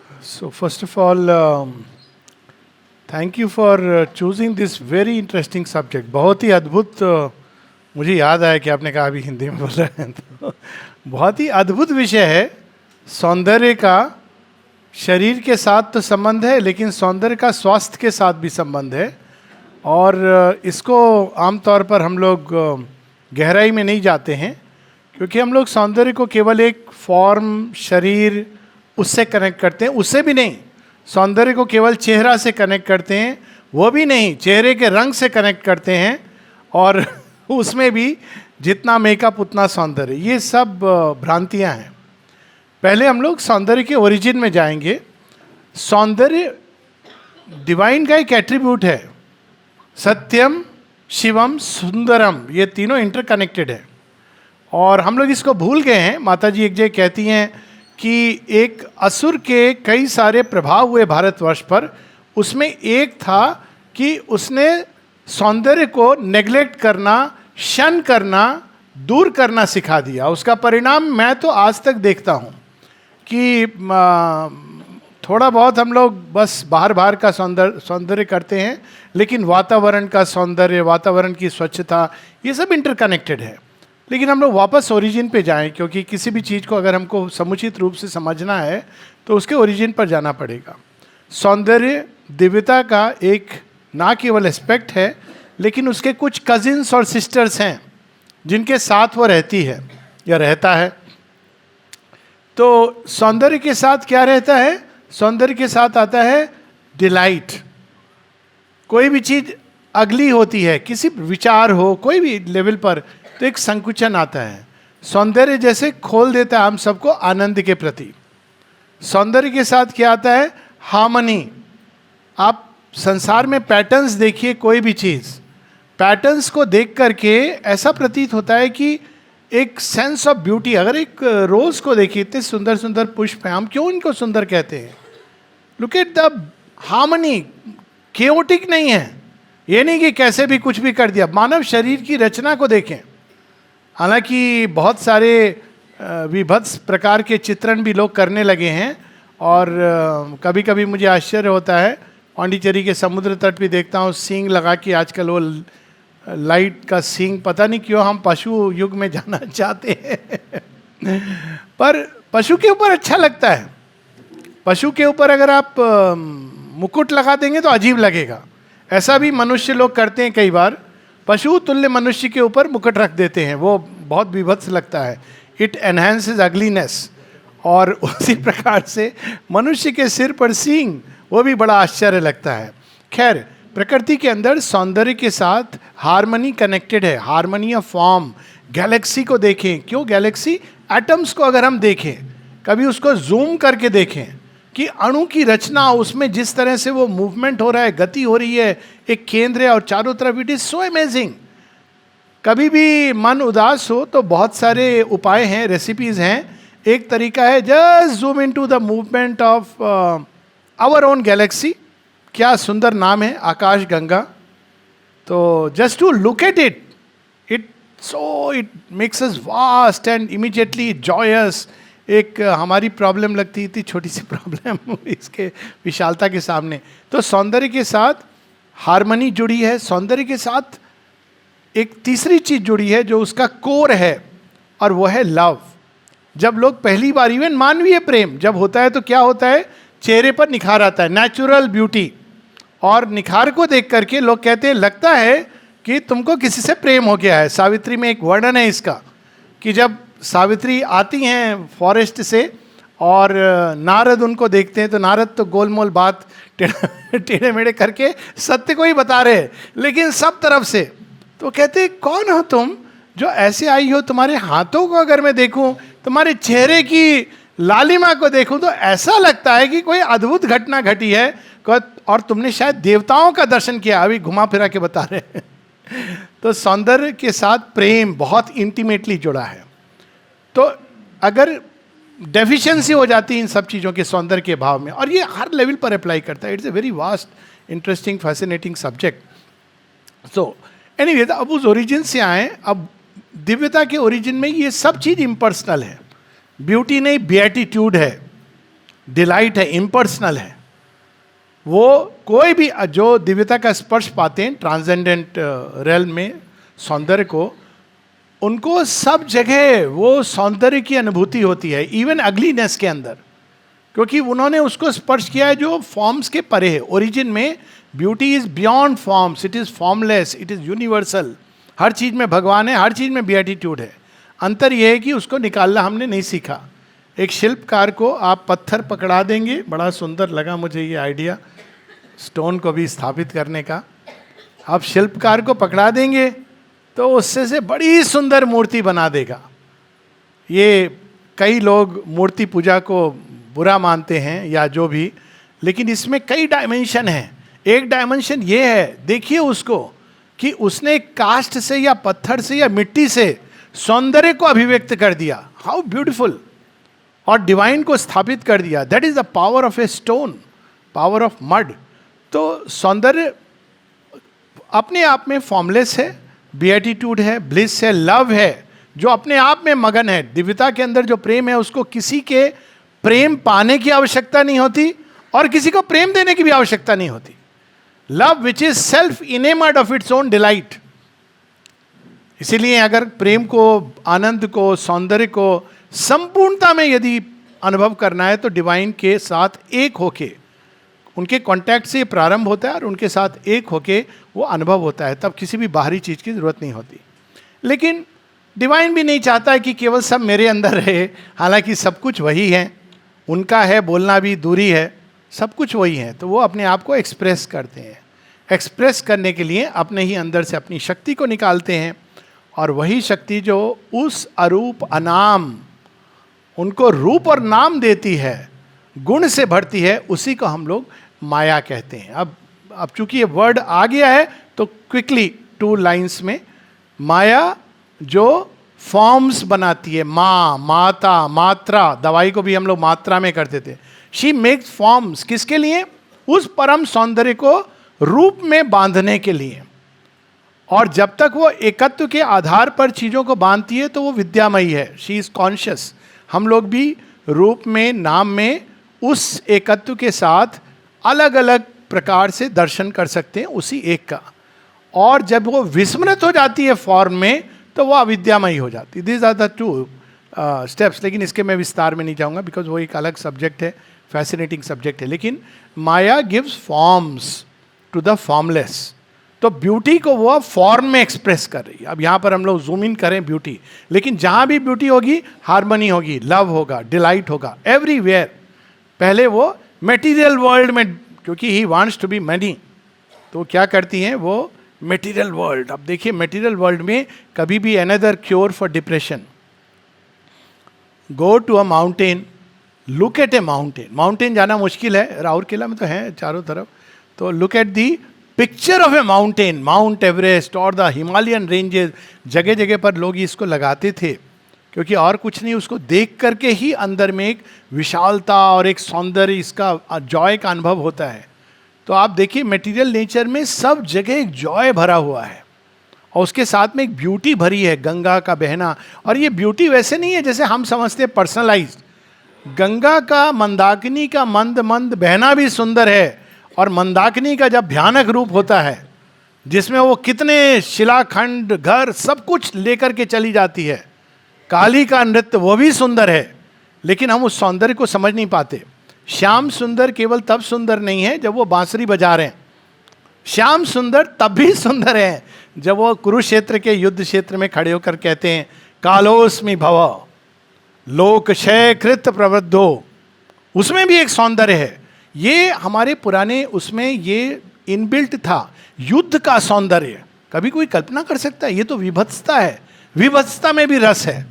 So, first of all, thank you for choosing this very interesting subject. बहुत ही अद्भुत मुझे याद आया कि आपने कहा अभी हिंदी में बोल रहे हैं तो बहुत ही अद्भुत विषय है सौंदर्य का। शरीर के साथ तो संबंध है, लेकिन सौंदर्य का स्वास्थ्य के साथ भी संबंध है। और इसको आमतौर पर हम लोग गहराई में नहीं जाते हैं, क्योंकि हम लोग सौंदर्य को केवल एक फॉर्म, शरीर, उससे कनेक्ट करते हैं। उससे भी नहीं, सौंदर्य को केवल चेहरा से कनेक्ट करते हैं, वो भी नहीं, चेहरे के रंग से कनेक्ट करते हैं। और उसमें भी जितना मेकअप उतना सौंदर्य, ये सब भ्रांतियां हैं। पहले हम लोग सौंदर्य के ओरिजिन में जाएंगे। सौंदर्य डिवाइन का एक एट्रीब्यूट है। सत्यम, शिवम, सुंदरम, ये तीनों इंटरकनेक्टेड है। और हम लोग इसको भूल गए हैं। माता जी एक जगह कहती हैं कि एक असुर के कई सारे प्रभाव हुए भारतवर्ष पर। उसमें एक था कि उसने सौंदर्य को नेग्लेक्ट करना, शन करना, दूर करना सिखा दिया। उसका परिणाम मैं तो आज तक देखता हूँ कि थोड़ा बहुत हम लोग बस बाहर बाहर का सौंदर्य करते हैं, लेकिन वातावरण का सौंदर्य, वातावरण की स्वच्छता, ये सब इंटरकनेक्टेड है। लेकिन हम लोग वापस ओरिजिन पे जाएं, क्योंकि किसी भी चीज़ को अगर हमको समुचित रूप से समझना है तो उसके ओरिजिन पर जाना पड़ेगा। सौंदर्य दिव्यता का एक ना केवल एस्पेक्ट है, लेकिन उसके कुछ कजिन्स और सिस्टर्स हैं जिनके साथ वो रहती है या रहता है। तो सौंदर्य के साथ क्या रहता है? सौंदर्य के साथ आता है डिलाइट। कोई भी चीज़ अगली होती है, किसी विचार हो, कोई भी लेवल पर, तो एक संकुचन आता है। सौंदर्य जैसे खोल देता है हम सबको आनंद के प्रति। सौंदर्य के साथ क्या आता है? हार्मनी। आप संसार में पैटर्न्स देखिए, कोई भी चीज़, पैटर्न्स को देख करके ऐसा प्रतीत होता है कि एक सेंस ऑफ ब्यूटी। अगर एक रोज को देखिए, इतने सुंदर सुंदर पुष्प हैं, हम क्यों इनको सुंदर कहते हैं? Look at the harmony. Chaotic नहीं है, ये नहीं कि कैसे भी कुछ भी कर दिया। मानव शरीर की रचना को देखें। हालांकि बहुत सारे विभत्स प्रकार के चित्रण भी लोग करने लगे हैं, और कभी कभी मुझे आश्चर्य होता है। पांडिचेरी के समुद्र तट भी देखता हूँ सींग लगा के, आजकल वो लाइट का सींग, पता नहीं क्यों हम पशु युग में जाना चाहते हैं। पर पशु के ऊपर अच्छा लगता है। पशु के ऊपर अगर आप मुकुट लगा देंगे तो अजीब लगेगा। ऐसा भी मनुष्य लोग करते हैं कई बार। पशु तुल्य मनुष्य के ऊपर मुकुट रख देते हैं, वो बहुत विभत्स लगता है। It enhances ugliness. और उसी प्रकार से मनुष्य के सिर पर सींग, वो भी बड़ा आश्चर्य लगता है। खैर, प्रकृति के अंदर सौंदर्य के साथ हार्मनी कनेक्टेड है। Harmony of form. गैलेक्सी को देखें, क्यों गैलेक्सी? एटम्स को अगर हम देखें, कभी उसको जूम करके देखें कि अणु की रचना, उसमें जिस तरह से वो मूवमेंट हो रहा है, गति हो रही है, एक केंद्र है और चारों तरफ, इट इज सो अमेजिंग। कभी भी मन उदास हो तो बहुत सारे उपाय हैं, रेसिपीज हैं। एक तरीका है just zoom into the movement of our own galaxy. क्या सुंदर नाम है, आकाश गंगा। तो just to look at it, it makes us vast and immediately joyous. एक हमारी प्रॉब्लम लगती थी, छोटी सी प्रॉब्लम, इसके विशालता के सामने। तो सौंदर्य के साथ हार्मनी जुड़ी है। सौंदर्य के साथ एक तीसरी चीज जुड़ी है जो उसका कोर है, और वो है लव। जब लोग पहली बार, इवन मानवीय प्रेम जब होता है तो क्या होता है? चेहरे पर निखार आता है, नेचुरल ब्यूटी। और निखार को देख करके लोग कहते हैं, लगता है कि तुमको किसी से प्रेम हो गया है। सावित्री में एक वर्णन है इसका, कि जब सावित्री आती हैं फॉरेस्ट से और नारद उनको देखते हैं, तो नारद तो गोलमोल बात टेढ़े मेढ़े करके सत्य को ही बता रहे हैं, लेकिन सब तरफ से। तो कहते हैं, कौन हो तुम जो ऐसे आई हो? तुम्हारे हाथों को अगर मैं देखूं, तुम्हारे चेहरे की लालिमा को देखूं, तो ऐसा लगता है कि कोई अद्भुत घटना घटी है, और तुमने शायद देवताओं का दर्शन किया। अभी घुमा फिरा के बता रहे हैं। तो सौंदर्य के साथ प्रेम बहुत इंटीमेटली जुड़ा है। तो अगर डेफिशिएंसी हो जाती है इन सब चीज़ों के सौंदर्य के भाव में, और ये हर लेवल पर अप्लाई करता है। It's a very vast, interesting, fascinating subject. So anyway, अब उस ओरिजिन से आए। अब दिव्यता के ओरिजिन में ये सब चीज़ इम्पर्सनल है। ब्यूटी नहीं, बेटिट्यूड है। डिलाइट है, इम्पर्सनल है। वो कोई भी जो दिव्यता का स्पर्श पाते हैं ट्रांसेंडेंट रेल्म में सौंदर्य को, उनको सब जगह वो सौंदर्य की अनुभूति होती है, इवन अगलीनेस के अंदर, क्योंकि उन्होंने उसको स्पर्श किया है जो फॉर्म्स के परे है। ओरिजिन में beauty is beyond forms, it is formless, it is universal. हर चीज में भगवान है, हर चीज में बीएटिट्यूड है। अंतर यह है कि उसको निकालना हमने नहीं सीखा। एक शिल्पकार को आप पत्थर पकड़ा देंगे, बड़ा सुंदर लगा मुझे ये आइडिया स्टोन को भी स्थापित करने का। आप शिल्पकार को पकड़ा देंगे तो उससे से बड़ी सुंदर मूर्ति बना देगा। ये कई लोग मूर्ति पूजा को बुरा मानते हैं या जो भी, लेकिन इसमें कई डायमेंशन हैं। एक डायमेंशन ये है, देखिए उसको, कि उसने कास्ट से या पत्थर से या मिट्टी से सौंदर्य को अभिव्यक्त कर दिया, हाउ ब्यूटीफुल, और डिवाइन को स्थापित कर दिया। That is the power of a stone, power of mud. तो सौंदर्य अपने आप में फॉर्मलेस है, बीएटिट्यूड है, ब्लिस है, लव है, जो अपने आप में मगन है। दिव्यता के अंदर जो प्रेम है, उसको किसी के प्रेम पाने की आवश्यकता नहीं होती और किसी को प्रेम देने की भी आवश्यकता नहीं होती। Love which is self enamoured of its own delight. इसीलिए अगर प्रेम को, आनंद को, सौंदर्य को संपूर्णता में यदि अनुभव करना है तो डिवाइन के साथ एक होके, उनके कांटेक्ट से प्रारंभ होता है और उनके साथ एक होके वो अनुभव होता है। तब किसी भी बाहरी चीज की जरूरत नहीं होती। लेकिन डिवाइन भी नहीं चाहता है कि केवल सब मेरे अंदर रहे, हालांकि सब कुछ वही है, उनका है, बोलना भी दूरी है, सब कुछ वही है। तो वो अपने आप को एक्सप्रेस करते हैं। एक्सप्रेस करने के लिए अपने ही अंदर से अपनी शक्ति को निकालते हैं, और वही शक्ति जो उस अरूप अनाम उनको रूप और नाम देती है, गुण से भरती है, उसी को हम लोग माया कहते हैं। अब चूंकि ये वर्ड आ गया है तो क्विकली 2 लाइंस में, माया जो फॉर्म्स बनाती है, माँ, माता, मात्रा, दवाई को भी हम लोग मात्रा में करते थे। शी मेक्स फॉर्म्स, किसके लिए? उस परम सौंदर्य को रूप में बांधने के लिए। और जब तक वो एकत्व के आधार पर चीजों को बांधती है तो वो विद्यामयी है, शी इज कॉन्शियस। हम लोग भी रूप में, नाम में उस एकत्व के साथ अलग अलग प्रकार से दर्शन कर सकते हैं उसी एक का। और जब वो विस्मृत हो जाती है फॉर्म में तो वो अविद्यामयी हो जाती है। This are the 2 steps. लेकिन इसके मैं विस्तार में नहीं जाऊंगा बिकॉज वो एक अलग सब्जेक्ट है, फैसिनेटिंग सब्जेक्ट है। लेकिन माया gives forms to the formless. तो ब्यूटी को वो फॉर्म में एक्सप्रेस कर रही है। अब यहाँ पर हम लोग जूम इन करें ब्यूटी, लेकिन जहाँ भी ब्यूटी होगी हार्मनी होगी, लव होगा, डिलाइट होगा, एवरीवेयर। पहले वो मेटीरियल वर्ल्ड में, क्योंकि he wants to be money, तो क्या करती हैं वो मेटीरियल वर्ल्ड। अब देखिए मेटीरियल वर्ल्ड में कभी भी another cure for depression, go to a mountain, look at a mountain. Mountain जाना मुश्किल है, राउरकेला में तो है चारों तरफ, तो look at the picture of A mountain, mount Everest और द हिमालयन रेंजेस। जगह जगह पर लोग इसको लगाते थे क्योंकि और कुछ नहीं, उसको देख करके ही अंदर में एक विशालता और एक सौंदर्य, इसका जॉय का अनुभव होता है। तो आप देखिए मटेरियल नेचर में सब जगह एक जॉय भरा हुआ है और उसके साथ में एक ब्यूटी भरी है, गंगा का बहना। और ये ब्यूटी वैसे नहीं है जैसे हम समझते हैं पर्सनलाइज्ड। गंगा का, मंदाकिनी का मंद मंद बहना भी सुंदर है, और मंदाकिनी का जब भयानक रूप होता है जिसमें वो कितने शिलाखंड, घर, सब कुछ लेकर के चली जाती है, काली का नृत्य, वो भी सुंदर है, लेकिन हम उस सौंदर्य को समझ नहीं पाते। श्याम सुंदर केवल तब सुंदर नहीं है जब वो बांसुरी बजा रहे हैं, श्याम सुंदर तब भी सुंदर है जब वो कुरुक्षेत्र के युद्ध क्षेत्र में खड़े होकर कहते हैं कालोस्मि भव लोक क्षय कृत प्रवृद्धो, उसमें भी एक सौंदर्य है। ये हमारे पुराने उसमें ये इनबिल्ट था, युद्ध का सौंदर्य कभी कोई कल्पना कर सकता है? ये तो विभत्सता है, विभत्सता में भी रस है।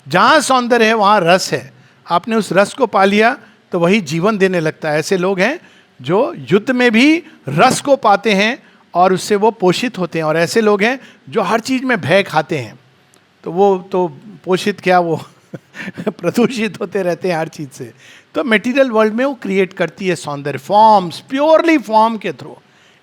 जहाँ सौंदर्य है वहाँ रस है। आपने उस रस को पा लिया तो वही जीवन देने लगता है। ऐसे लोग हैं जो युद्ध में भी रस को पाते हैं और उससे वो पोषित होते हैं, और ऐसे लोग हैं जो हर चीज़ में भय खाते हैं, तो वो तो पोषित क्या, वो प्रदूषित होते रहते हैं हर चीज़ से। तो मटेरियल वर्ल्ड में वो क्रिएट करती है सौंदर्य, फॉर्म्स, प्योरली फॉर्म के थ्रू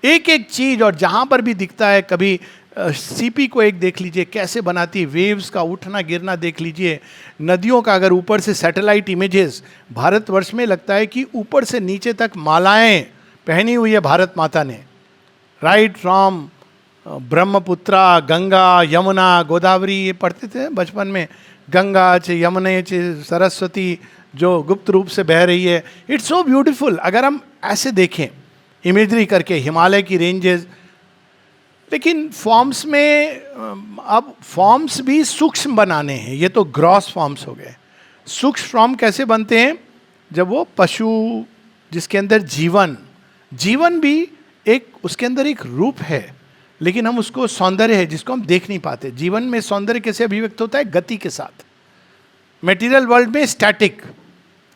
एक एक चीज़। और जहाँ पर भी दिखता है, कभी सीपी को एक देख लीजिए कैसे बनाती है, वेव्स का उठना गिरना देख लीजिए, नदियों का अगर ऊपर से सैटेलाइट इमेजेस, भारतवर्ष में लगता है कि ऊपर से नीचे तक मालाएं पहनी हुई है भारत माता ने, राइट फ्रॉम ब्रह्मपुत्रा, गंगा, यमुना, गोदावरी, ये पढ़ते थे बचपन में, गंगा चे यमुने चे सरस्वती जो गुप्त रूप से बह रही है. इट्स सो ब्यूटीफुल अगर हम ऐसे देखें इमेजरी करके, हिमालय की रेंजेस. लेकिन फॉर्म्स में अब फॉर्म्स भी सूक्ष्म बनाने हैं, ये तो ग्रॉस फॉर्म्स हो गए. सूक्ष्म फॉर्म कैसे बनते हैं? जब वो पशु जिसके अंदर जीवन भी एक, उसके अंदर एक रूप है, लेकिन हम उसको सौंदर्य है जिसको हम देख नहीं पाते. जीवन में सौंदर्य कैसे अभिव्यक्त होता है? गति के साथ. मटेरियल वर्ल्ड में स्टैटिक,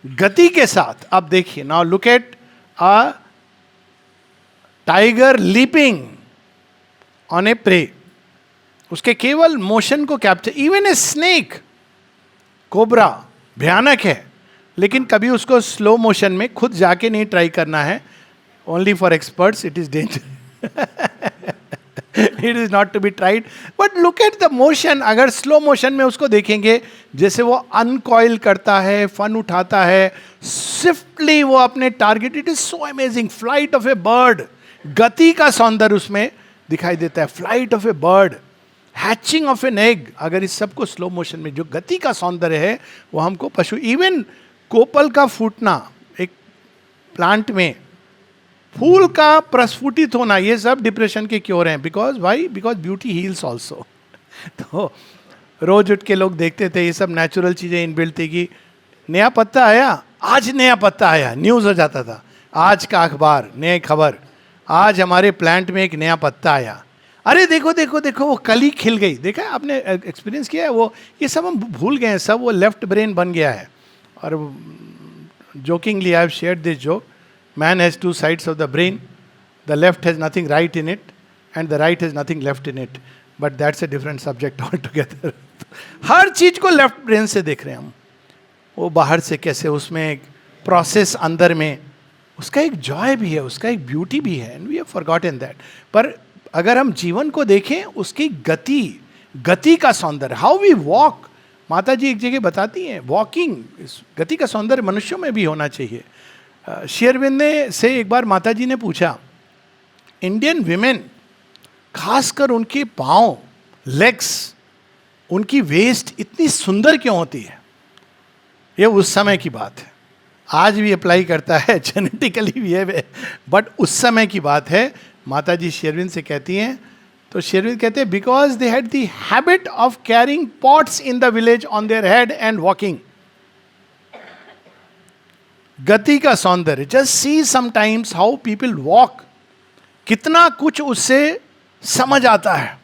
गति के साथ. अब देखिए, now look at a tiger leaping on A pray. उसके केवल मोशन को capture, even a snake, cobra भयानक है, लेकिन कभी उसको स्लो मोशन में खुद जाके नहीं ट्राई करना है. Only for experts it is danger. It is not to be tried. But look at the motion. अगर स्लो मोशन में उसको देखेंगे, जैसे वो अनकॉइल करता है, फन उठाता है, स्विफ्टली वो अपने target. It is so amazing. Flight of A bird, गति का सौंदर्य उसमें दिखाई देता है. Flight of A bird, hatching of an egg. अगर इस सबको स्लो मोशन में, जो गति का सौंदर्य है वो हमको पशु, इवन कोपल का फूटना एक प्लांट में, फूल का प्रस्फुटित होना, ये सब डिप्रेशन के क्योर हैं. Because why? Because beauty heals also. तो रोज उठ के लोग देखते थे, ये सब नेचुरल चीजें इनबिल्ट थी कि नया पत्ता आया, आज नया पत्ता आया, न्यूज हो जाता था. आज का अखबार, नई खबर, आज हमारे प्लांट में एक नया पत्ता आया. अरे देखो देखो देखो, वो कली खिल गई. देखा है आपने, एक्सपीरियंस किया है वो? ये सब हम भूल गए हैं, सब वो लेफ्ट ब्रेन बन गया है. और jokingly I have shared this joke. Man has two sides of the brain. The left has nothing right in it, and the right has nothing left in it. But that's a different subject altogether. हर चीज को left brain से देख रहे हैं हम. वो बाहर से कैसे, उसमें एक प्रोसेस अंदर में, उसका एक जॉय भी है, उसका एक ब्यूटी भी है, and we have forgotten that. पर अगर हम जीवन को देखें, उसकी गति का सौंदर्य, हाउ वी वॉक. माता जी एक जगह बताती हैं, वॉकिंग, गति का सौंदर्य मनुष्यों में भी होना चाहिए. शेरविंद ने से एक बार माता जी ने पूछा, इंडियन विमेन, खासकर उनके पाँव, लेग्स, उनकी वेस्ट इतनी सुंदर क्यों होती है? ये उस समय की बात है, आज भी अप्लाई करता है, जेनेटिकली भी है, बट उस समय की बात है. माता जी शेरविंद से कहती हैं, तो शेरविंद कहते हैं, because they had the habit of carrying pots in the village on their head and walking. गति का सौंदर्य, just see sometimes how people walk, कितना कुछ उससे समझ आता है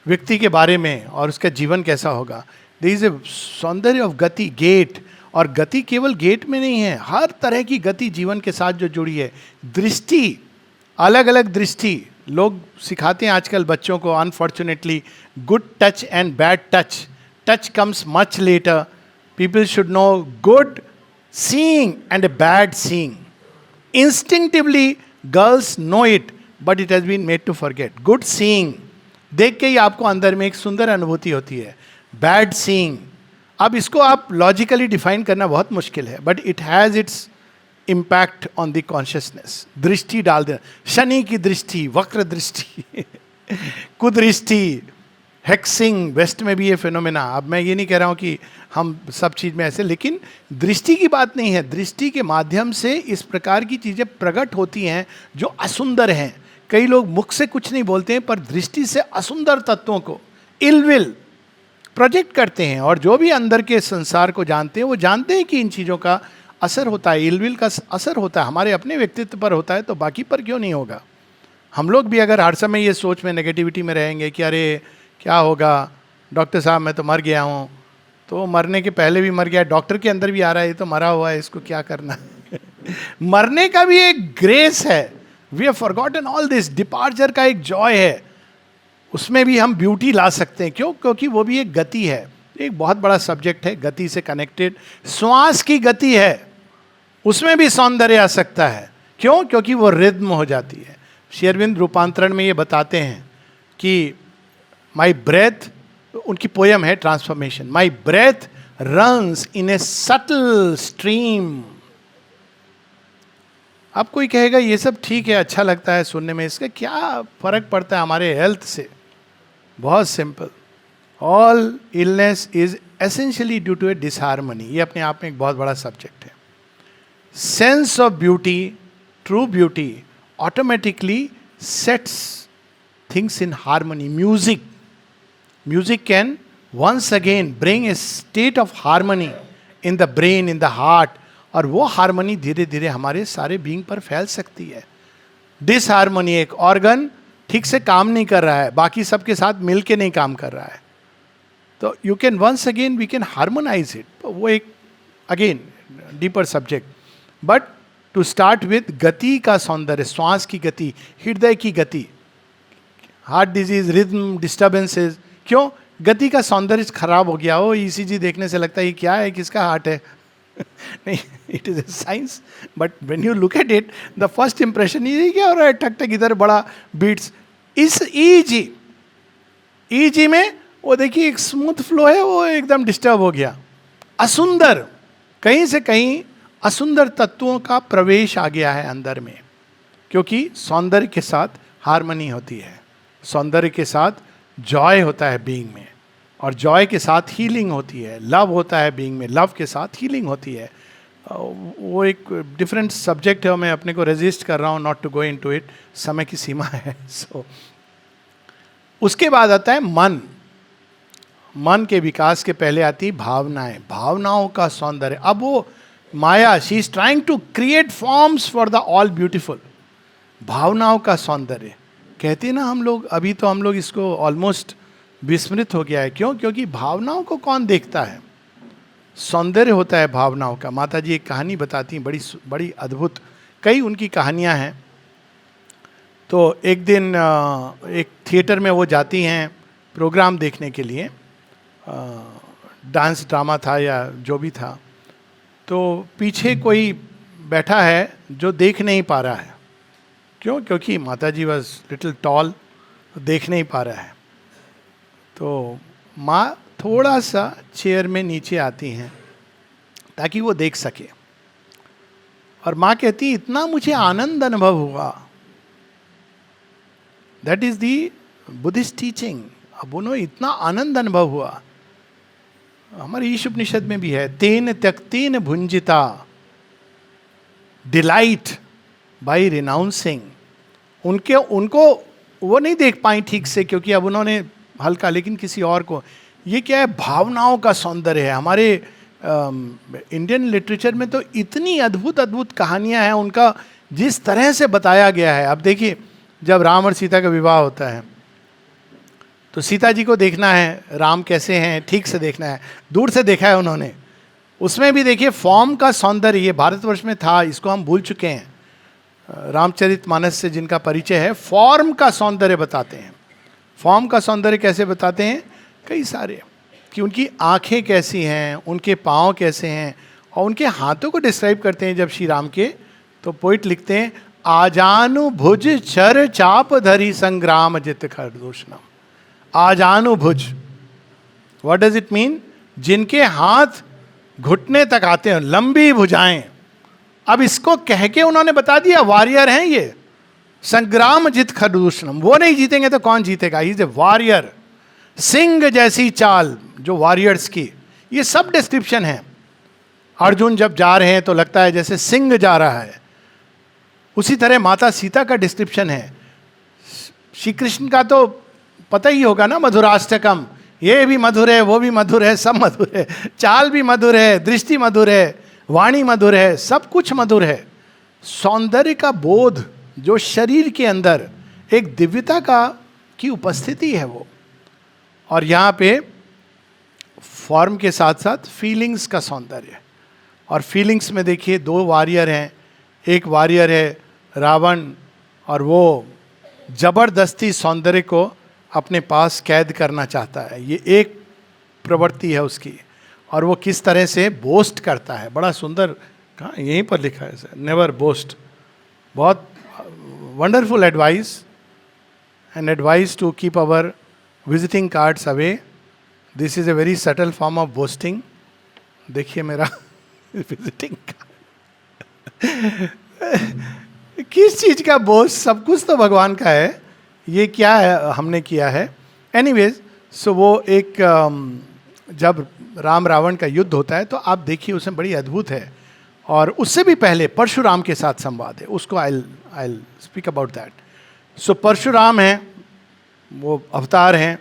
व्यक्ति के बारे में और उसका जीवन कैसा होगा. देयर इज ए सौंदर्य ऑफ गति, गेट. और गति केवल गेट में नहीं है, हर तरह की गति जीवन के साथ जो जुड़ी है. दृष्टि, अलग अलग दृष्टि लोग सिखाते हैं आजकल बच्चों को, unfortunately. Good touch and bad touch. Touch comes much later. People should know good seeing and a bad seeing. Instinctively girls know it, but it has been made to forget. Good seeing, देख के ही आपको अंदर में एक सुंदर अनुभूति होती है. Bad seeing, अब इसको आप लॉजिकली डिफाइन करना बहुत मुश्किल है, but it has its impact on the consciousness. दृष्टि डाल देना, शनि की दृष्टि, वक्र दृष्टि, कुदृष्टि, हेक्सिंग, वेस्ट में भी ये फिनोमेना. अब मैं ये नहीं कह रहा हूँ कि हम सब चीज़ में ऐसे, लेकिन दृष्टि की बात नहीं है. दृष्टि के माध्यम से इस प्रकार की चीज़ें प्रकट होती हैं जो असुंदर हैं. कई लोग मुख से कुछ नहीं बोलते हैं, पर दृष्टि से असुंदर तत्वों को, इलविल, प्रोजेक्ट करते हैं. और जो भी अंदर के संसार को जानते हैं, वो जानते हैं कि इन चीज़ों का असर होता है, इलविल का असर होता है. हमारे अपने व्यक्तित्व पर होता है, तो बाकी पर क्यों नहीं होगा? हम लोग भी अगर हर समय ये सोच में, नेगेटिविटी में रहेंगे कि अरे क्या होगा, डॉक्टर साहब मैं तो मर गया हूँ, तो मरने के पहले भी मर गया, डॉक्टर के अंदर भी आ रहा है, ये तो मरा हुआ है, इसको क्या करना है. मरने का भी एक ग्रेस है. We have forgotten all this. Departure का एक जॉय है, उसमें भी हम ब्यूटी ला सकते हैं. क्यों? क्योंकि वो भी एक गति है. एक बहुत बड़ा सब्जेक्ट है, गति से कनेक्टेड. श्वास की गति है, उसमें भी सौंदर्य आ सकता है. क्यों? क्योंकि वो रिद्म हो जाती है. शेरविंद रूपांतरण में ये बताते हैं कि माई ब्रेथ, उनकी पोयम है transformation, my breath runs in a subtle stream. अब कोई कहेगा ये सब ठीक है, अच्छा लगता है सुनने में, इसका क्या फर्क पड़ता है हमारे हेल्थ से? बहुत simple, all illness is essentially due to a disharmony. ये अपने आप में एक बहुत बड़ा सब्जेक्ट है। Sense of beauty, true beauty automatically sets things in harmony. Music can once again bring a state of harmony in the brain, in the heart, और वो हारमोनी धीरे धीरे हमारे सारे बीइंग पर फैल सकती है। डिसहारमोनी, एक ऑर्गन ठीक से काम नहीं कर रहा है, बाकी सबके साथ मिल के नहीं काम कर रहा है, तो you can once again we can harmonise it. वो एक again deeper subject, but to start with गति का सौंदर्य, श्वास की गति, हृदय की गति, हार्ट डिजीज, रिदम डिस्टर्बेंसेस। क्यों? गति का सौंदर्य खराब हो गया हो। ईसीजी देखने से लगता है ये क्या है, किसका हार्ट है? नहीं, it is a science, but when you look at it the first impression ये क्या हो रहा है, ठक ठक इधर बड़ा बीट्स। इस ईजी में वो देखिए एक स्मूथ फ्लो है, वो एकदम डिस्टर्ब हो गया। असुंदर, कहीं से कहीं असुंदर तत्वों का प्रवेश आ गया है अंदर में, क्योंकि सौंदर्य के साथ हार्मनी होती है, सौंदर्य के साथ जॉय होता है बीइंग में, और जॉय के साथ हीलिंग होती है, लव होता है बीइंग में, लव के साथ हीलिंग होती है। वो एक डिफरेंट सब्जेक्ट है, मैं अपने को रेजिस्ट कर रहा हूँ not to go into it, समय की सीमा है। सो उसके बाद आता है मन। मन के विकास के पहले आती है भावनाएं, भावनाओं का सौंदर्य। अब वो माया, she is trying to create forms for the all beautiful. भावनाओं का सौंदर्य कहते हैं ना हम लोग, अभी तो हम लोग इसको ऑलमोस्ट विस्मृत हो गया है। क्यों? क्योंकि भावनाओं को कौन देखता है? सौंदर्य होता है भावनाओं का। माता जी एक कहानी बताती हैं, बड़ी बड़ी अद्भुत, कई उनकी कहानियां हैं। तो एक दिन एक थिएटर में वो जाती हैं प्रोग्राम देखने के लिए, डांस ड्रामा था या जो भी था, तो पीछे कोई बैठा है जो देख नहीं पा रहा है। क्यों? क्योंकि माता जी वॉज लिटिल टॉल, देख नहीं पा रहा है। तो माँ थोड़ा सा चेयर में नीचे आती हैं ताकि वो देख सके, और माँ कहती इतना मुझे आनंद अनुभव हुआ। That is the Buddhist teaching. अब उन्होंने इतना आनंद अनुभव हुआ, हमारे ईश उपनिषद में भी है, तेन त्यक्तेन भुंजिता, डिलाइट बाई रिनाउंसिंग। उनको वो नहीं देख पाई ठीक से, क्योंकि अब उन्होंने हल्का, लेकिन किसी और को। ये क्या है? भावनाओं का सौंदर्य है। हमारे इंडियन लिटरेचर में तो इतनी अद्भुत अद्भुत कहानियां हैं, उनका जिस तरह से बताया गया है। अब देखिए, जब राम और सीता का विवाह होता है तो सीता जी को देखना है, राम कैसे हैं ठीक से देखना है, दूर से देखा है उन्होंने। उसमें भी देखिए फॉर्म का सौंदर्य, ये भारतवर्ष में था, इसको हम भूल चुके हैं। रामचरितमानस से जिनका परिचय है, फॉर्म का सौंदर्य बताते हैं। फॉर्म का सौंदर्य कैसे बताते हैं? कई सारे, कि उनकी आंखें कैसी हैं, उनके पाँव कैसे हैं, और उनके हाथों को डिस्क्राइब करते हैं जब श्री राम के। तो पोइट लिखते हैं, आजानुभुज चर चाप धरी संग्राम जित खरदूषणम। आजानुभुज, व्हाट डज इट मीन? जिनके हाथ घुटने तक आते हैं, लंबी भुजाएं। अब इसको कह के उन्होंने बता दिया वॉरियर हैं ये, संग्राम जित खरदूषणम। वो नहीं जीतेंगे तो कौन जीतेगा? He is a warrior. Singh जैसी चाल, जो वॉरियर्स की, ये सब डिस्क्रिप्शन है। अर्जुन जब जा रहे हैं तो लगता है जैसे सिंह जा रहा है। उसी तरह माता सीता का डिस्क्रिप्शन है। श्री कृष्ण का तो पता ही होगा ना, मधुराष्टकम, ये भी मधुर है, वो भी मधुर है, सब मधुर है, चाल भी मधुर है, दृष्टि मधुर है, वाणी मधुर है, सब कुछ मधुर है। सौंदर्य का बोध जो शरीर के अंदर एक दिव्यता का की उपस्थिति है वो। और यहाँ पे फॉर्म के साथ साथ फीलिंग्स का सौंदर्य। और फीलिंग्स में देखिए दो वॉरियर हैं। एक वॉरियर है रावण, और वो जबरदस्ती सौंदर्य को अपने पास कैद करना चाहता है। ये एक प्रवृत्ति है उसकी। और वो किस तरह से बोस्ट करता है, बड़ा सुंदर, कहाँ यहीं पर लिखा है, नेवर बोस्ट। बहुत wonderful advice. and advised to keep our visiting cards away. This is a very subtle form of boasting. देखिए मेरा विजिटिंग किस चीज का बोझ, सब कुछ तो भगवान का है, ये क्या है हमने किया है. एनीवेज, सो वो एक जब राम रावण का युद्ध होता है तो आप देखिए उसमें बड़ी अद्भुत है. और उससे भी पहले परशुराम के साथ संवाद है, उसको आई स्पीक अबाउट दैट. सो परशुराम हैं, वो अवतार हैं,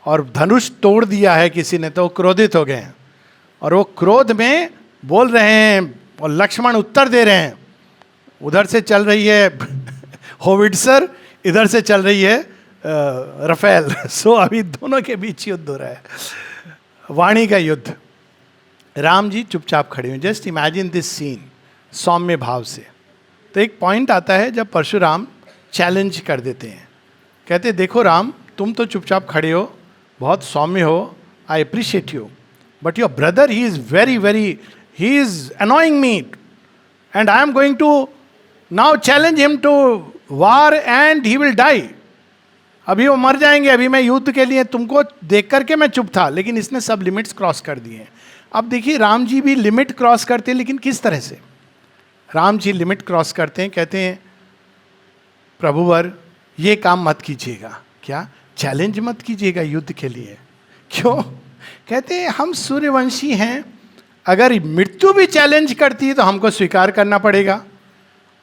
और धनुष तोड़ दिया है किसी ने तो क्रोधित हो गए हैं, और वो क्रोध में बोल रहे हैं, और लक्ष्मण उत्तर दे रहे हैं. उधर से चल रही है होविट्सर, इधर से चल रही है रफेल. सो अभी दोनों के बीच युद्ध हो रहा है, वाणी का युद्ध. राम जी चुपचाप खड़े हुए. जस्ट इमेजिन दिस सीन सौम्य भाव से. तो एक पॉइंट आता है जब परशुराम चैलेंज कर देते हैं, कहते देखो राम, तुम तो चुपचाप खड़े हो, बहुत सौम्य हो, I appreciate you, but your brother he is very he is annoying me, and I am going to now challenge him to war and he will die. अभी वो मर जाएंगे, अभी मैं युद्ध के लिए तुमको देख करके मैं चुप था, लेकिन इसने सब लिमिट्स क्रॉस कर दिए. अब देखिए राम जी भी लिमिट क्रॉस करते हैं, लेकिन किस तरह से राम जी लिमिट क्रॉस करते हैं. कहते हैं प्रभुवर ये काम मत कीजिएगा. क्या? चैलेंज मत कीजिएगा युद्ध के लिए. क्यों? कहते हैं हम सूर्यवंशी हैं, अगर मृत्यु भी चैलेंज करती है तो हमको स्वीकार करना पड़ेगा,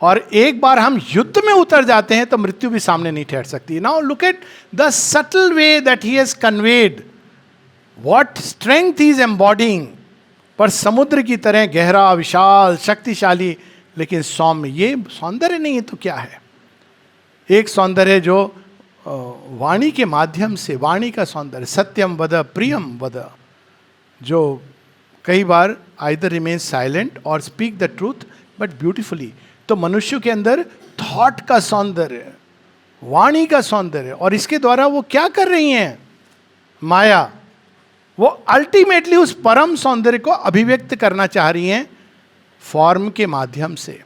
और एक बार हम युद्ध में उतर जाते हैं तो मृत्यु भी सामने नहीं ठहर सकती. Now look at the subtle way that he has conveyed what strength is embodying. पर समुद्र की तरह गहरा, विशाल, शक्तिशाली, लेकिन सौम्य. ये सौंदर्य नहीं है तो क्या है? एक सौंदर्य जो वाणी के माध्यम से, वाणी का सौंदर्य, सत्यम वद प्रियम वद, जो कई बार आइदर रिमेन साइलेंट और speak the truth but beautifully. तो मनुष्य के अंदर थॉट का सौंदर्य, वाणी का सौंदर्य, और इसके द्वारा वो क्या कर रही हैं? माया. वो अल्टीमेटली उस परम सौंदर्य को अभिव्यक्त करना चाह रही हैं फॉर्म के माध्यम से.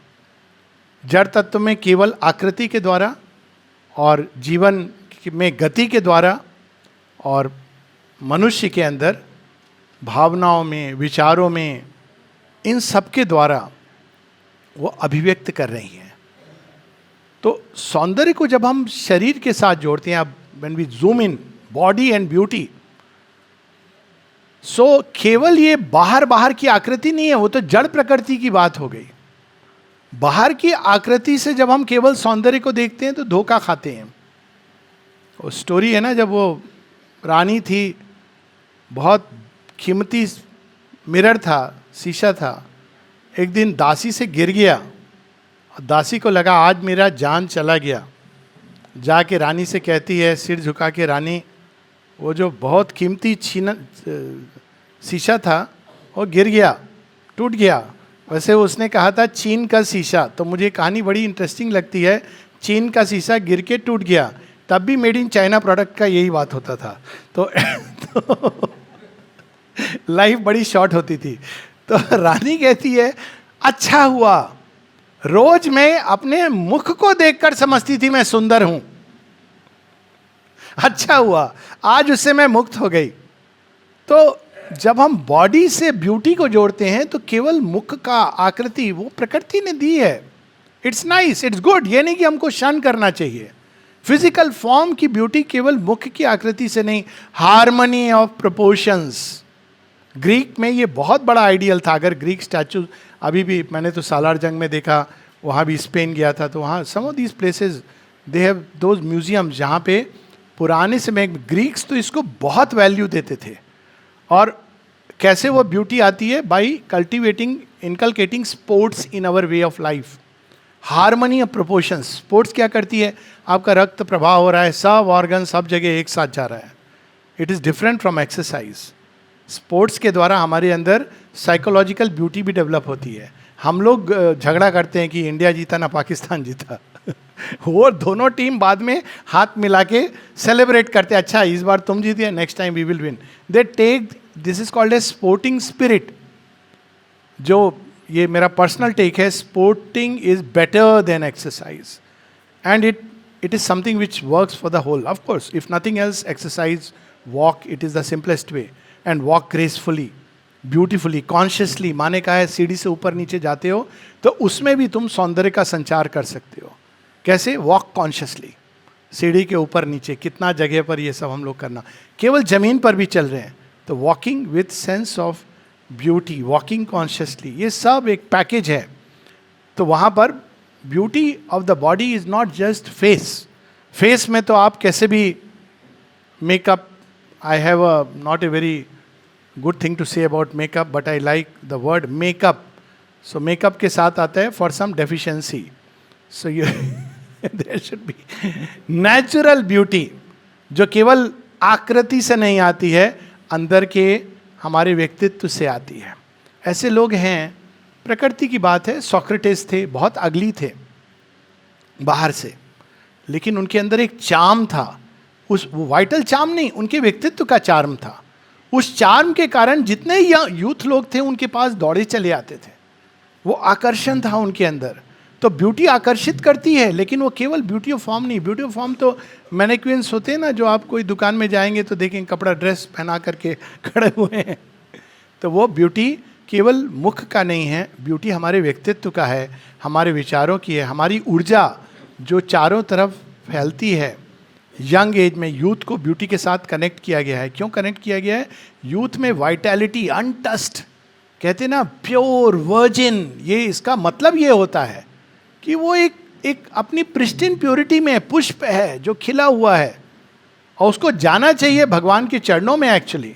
जड़ तत्व में केवल आकृति के द्वारा, और जीवन में गति के द्वारा, और मनुष्य के अंदर भावनाओं में, विचारों में, इन सब के द्वारा वो अभिव्यक्त कर रही हैं. तो सौंदर्य को जब हम शरीर के साथ जोड़ते हैं, अब when we zoom in body and beauty, so केवल ये बाहर की आकृति नहीं है, वो तो जड़ प्रकृति की बात हो गई. बाहर की आकृति से जब हम केवल सौंदर्य को देखते हैं तो धोखा खाते हैं. वो स्टोरी है ना, जब वो रानी थी, बहुत कीमती मिरर था, शीशा था, एक दिन दासी से गिर गया, और दासी को लगा आज मेरा जान चला गया. जाके रानी से कहती है, सिर झुका के, रानी वो जो बहुत कीमती शीशा था वो गिर गया, टूट गया. वैसे उसने कहा था चीन का शीशा, तो मुझे कहानी बड़ी इंटरेस्टिंग लगती है. चीन का शीशा गिर के टूट गया, तब भी मेड इन चाइना प्रोडक्ट का यही बात होता था. तो लाइफ बड़ी शॉर्ट होती थी. तो रानी कहती है अच्छा हुआ, रोज मैं अपने मुख को देखकर समझती थी मैं सुंदर हूं, अच्छा हुआ आज उससे मैं मुक्त हो गई. तो जब हम बॉडी से ब्यूटी को जोड़ते हैं तो केवल मुख का आकृति वो प्रकृति ने दी है. इट्स नाइस, इट्स गुड, ये नहीं कि हमको शन करना चाहिए. फिजिकल फॉर्म की ब्यूटी केवल मुख की आकृति से नहीं, हार्मनी ऑफ प्रोपोर्शंस. ग्रीक में ये बहुत बड़ा आइडियल था. अगर ग्रीक स्टैचू अभी भी, मैंने तो सालार जंग में देखा, वहाँ भी स्पेन गया था, तो वहाँ some of these places they have those museums जहाँ पे पुराने समय ग्रीक्स तो इसको बहुत वैल्यू देते थे. और कैसे वो ब्यूटी आती है? By cultivating, inculcating sports in our way of life. Harmony of proportions. Sports क्या करती है? आपका रक्त प्रवाह हो रहा है, सब ऑर्गन सब जगह एक साथ जा रहा है. It is different from exercise. Sports के द्वारा हमारे अंदर साइकोलॉजिकल ब्यूटी भी डेवलप होती है. हम लोग झगड़ा करते हैं कि इंडिया जीता ना पाकिस्तान जीता. वो दोनों टीम बाद में हाथ मिला के सेलिब्रेट करते हैं, अच्छा इस बार तुम जीते, next time we will win. They take, this is called a sporting spirit. जो ये मेरा पर्सनल टेक है, sporting is better than exercise, and it it is something which works for the whole. Of course, if nothing else, exercise, walk, it is the simplest way. And walk gracefully, beautifully, consciously. माने का है सीढ़ी से ऊपर नीचे जाते हो तो उसमें भी तुम सौंदर्य का संचार कर सकते हो. कैसे? Walk consciously. सीढ़ी के ऊपर नीचे कितना जगह पर ये सब हम लोग करना, केवल जमीन पर भी चल रहे हैं तो walking with sense of beauty, walking consciously, ये सब एक पैकेज है. तो वहाँ पर beauty of the body is not just face. Face में तो आप कैसे भी makeup, I have a not a very good thing to say about makeup but I like the word makeup. So makeup के साथ आता है for some deficiency. So you there should be natural beauty जो केवल आकृति से नहीं आती है, अंदर के हमारे व्यक्तित्व से आती है. ऐसे लोग हैं, प्रकृति की बात है. सोक्रेटिस थे, बहुत अगली थे बाहर से, लेकिन उनके अंदर एक चार्म था. उस वो वाइटल चार्म नहीं, उनके व्यक्तित्व का चार्म था. उस चार्म के कारण जितने यूथ लोग थे उनके पास दौड़े चले आते थे. वो आकर्षण था उनके अंदर. तो ब्यूटी आकर्षित करती है, लेकिन वो केवल ब्यूटी ऑफ फॉर्म नहीं. ब्यूटी ऑफ फॉर्म तो मैनिक्विन्स होते हैं ना, जो आप कोई दुकान में जाएंगे तो देखेंगे कपड़ा ड्रेस पहना करके खड़े हुए हैं. तो वो ब्यूटी केवल मुख का नहीं है, ब्यूटी हमारे व्यक्तित्व का है, हमारे विचारों की है, हमारी ऊर्जा जो चारों तरफ फैलती है. यंग एज में यूथ को ब्यूटी के साथ कनेक्ट किया गया है. क्यों कनेक्ट किया गया है? यूथ में वाइटैलिटी, अनटस्ट, कहते हैं ना प्योर वर्जिन, ये इसका मतलब ये होता है कि वो एक अपनी प्रिस्टिन प्योरिटी में पुष्प है जो खिला हुआ है और उसको जाना चाहिए भगवान के चरणों में. एक्चुअली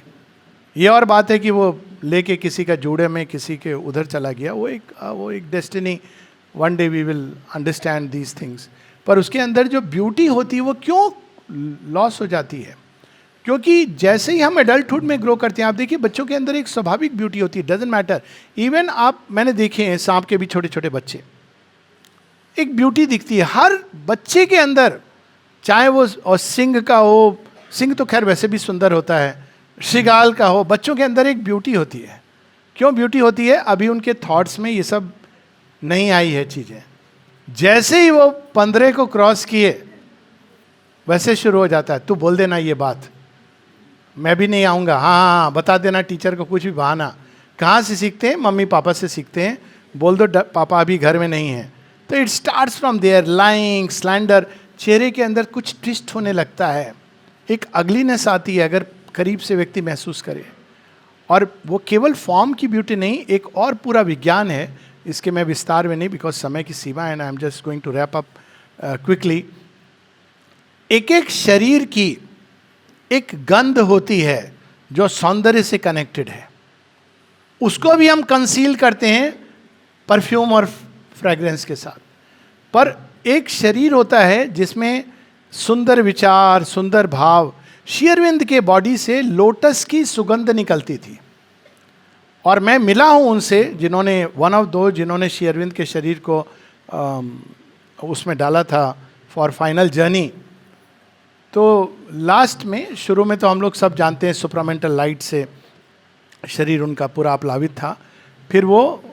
ये और बात है कि वो लेके किसी का जोड़े में किसी के उधर चला गया, वो एक destiny. One day we will understand these things. पर उसके अंदर जो ब्यूटी होती है वो क्यों लॉस हो जाती है? क्योंकि जैसे ही हम एडल्टहुड में ग्रो करते हैं, आप देखिए बच्चों के अंदर एक स्वाभाविक ब्यूटी होती है, डजंट मैटर. इवन आप, मैंने देखे हैं सांप के भी छोटे छोटे बच्चे, एक ब्यूटी दिखती है हर बच्चे के अंदर. चाहे वो और सिंह का हो, सिंह तो खैर वैसे भी सुंदर होता है, श्रृगाल का हो, बच्चों के अंदर एक ब्यूटी होती है. क्यों ब्यूटी होती है? अभी उनके थॉट्स में ये सब नहीं आई है चीज़ें. जैसे ही वो 15 को क्रॉस किए वैसे शुरू हो जाता है, तू बोल देना ये बात, मैं भी नहीं आऊँगा, हाँ बता देना टीचर को कुछ भी बहाना. कहाँ से सीखते हैं? मम्मी पापा से सीखते हैं. बोल दो पापा अभी घर में नहीं है. तो it starts from there. Lying, slander, चेहरे के अंदर कुछ ट्विस्ट होने लगता है, एक अगलीनेस आती है अगर करीब से व्यक्ति महसूस करे. और वो केवल फॉर्म की ब्यूटी नहीं, एक और पूरा विज्ञान है. इसके मैं विस्तार में नहीं, बिकॉज समय की सीमा है, and I am just going to wrap up quickly. एक एक शरीर की एक गंध होती है जो सौंदर्य से कनेक्टेड है. उसको भी हम कंसील करते हैं परफ्यूम और फ्रेग्रेंस के साथ. पर एक शरीर होता है जिसमें सुंदर विचार, सुंदर भाव. शेरविंद के बॉडी से लोटस की सुगंध निकलती थी. और मैं मिला हूँ उनसे जिन्होंने, वन ऑफ दो जिन्होंने शेरविंद के शरीर को उसमें डाला था फॉर फाइनल जर्नी. तो लास्ट में, शुरू में तो हम लोग सब जानते हैं सुप्रामेंटल लाइट से शरीर उनका पूरा आप्लावित था. फिर वो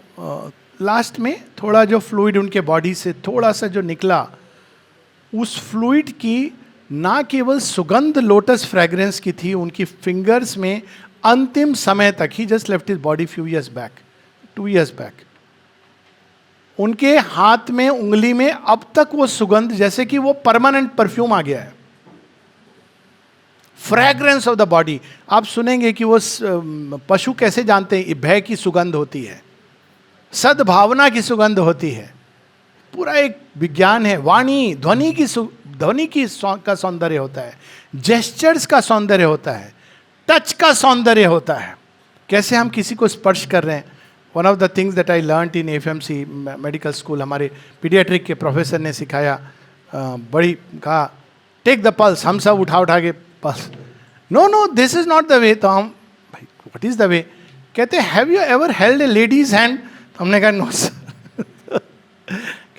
लास्ट में थोड़ा जो फ्लूइड उनके बॉडी से थोड़ा सा जो निकला, उस फ्लूइड की ना केवल सुगंध लोटस फ्रेग्रेंस की थी उनकी फिंगर्स में अंतिम समय तक. He just left his body few years back, 2 years back. उनके हाथ में, उंगली में अब तक वो सुगंध, जैसे कि वो परमानेंट परफ्यूम आ गया है. Fragrance of the body. आप सुनेंगे कि वो पशु कैसे जानते हैं, भय की सुगंध होती है, सद्भावना की सुगंध होती है. पूरा एक विज्ञान है. वाणी, ध्वनि की का सौंदर्य होता है, जेस्चर्स का सौंदर्य होता है, टच का सौंदर्य होता है, कैसे हम किसी को स्पर्श कर रहे हैं. One of the things that I learn in FMC medical school, हमारे पीडियाट्रिक के प्रोफेसर ने सिखाया, बड़ी कहा टेक द पल्स. हम सब उठा के pulse, no this is not the way. तो हम, भाई व्हाट इज द वे? कहते have you ever held a ladies hand? हमने कहा नो सर.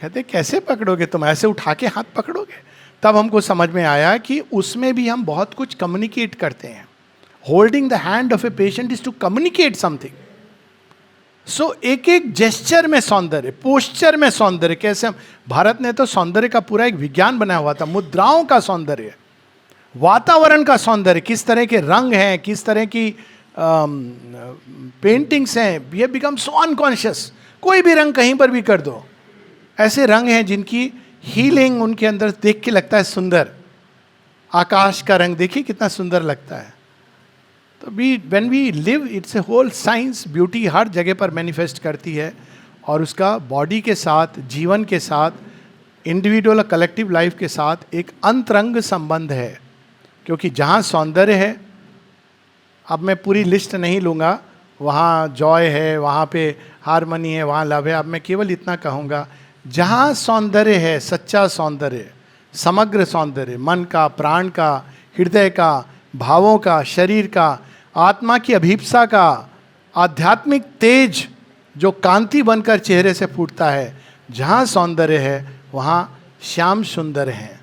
कहते कैसे पकड़ोगे तुम, ऐसे उठा के हाथ पकड़ोगे? तब हमको समझ में आया कि उसमें भी हम बहुत कुछ कम्युनिकेट करते हैं. Holding the hand of a patient is to communicate something. So एक एक जेस्चर में सौंदर्य, पोस्चर में सौंदर्य। कैसे हम, भारत ने तो सौंदर्य का पूरा एक विज्ञान बनाया हुआ था। मुद्राओं का सौंदर्य, वातावरण का सौंदर्य, किस तरह के रंग हैं, किस तरह की पेंटिंग्स हैं, ये बिकम सो अनकॉन्शियस। कोई भी रंग कहीं पर भी कर दो, ऐसे रंग हैं जिनकी हीलिंग उनके अंदर देख के लगता है सुंदर। आकाश का रंग देखिए कितना सुंदर लगता है। तो when we live, it's a whole science. Beauty हर जगह पर मैनिफेस्ट करती है, और उसका बॉडी के साथ, जीवन के साथ, इंडिविजुअल और कलेक्टिव लाइफ के साथ एक अंतरंग संबंध है। क्योंकि जहाँ सौंदर्य है, अब मैं पूरी लिस्ट नहीं लूँगा, वहाँ जॉय है, वहाँ पे हारमनी है, वहाँ लव है। अब मैं केवल इतना कहूँगा, जहाँ सौंदर्य है, सच्चा सौंदर्य, समग्र सौंदर्य, मन का, प्राण का, हृदय का, भावों का, शरीर का, आत्मा की अभीप्सा का, आध्यात्मिक तेज जो कांति बनकर चेहरे से फूटता है, जहाँ सौंदर्य है वहाँ श्याम सुंदर है।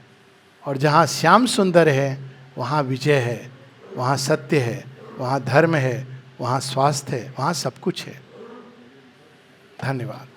और जहाँ श्याम सुंदर है वहाँ विजय है, वहाँ सत्य है, वहाँ धर्म है, वहाँ स्वास्थ्य है, वहाँ सब कुछ है। धन्यवाद।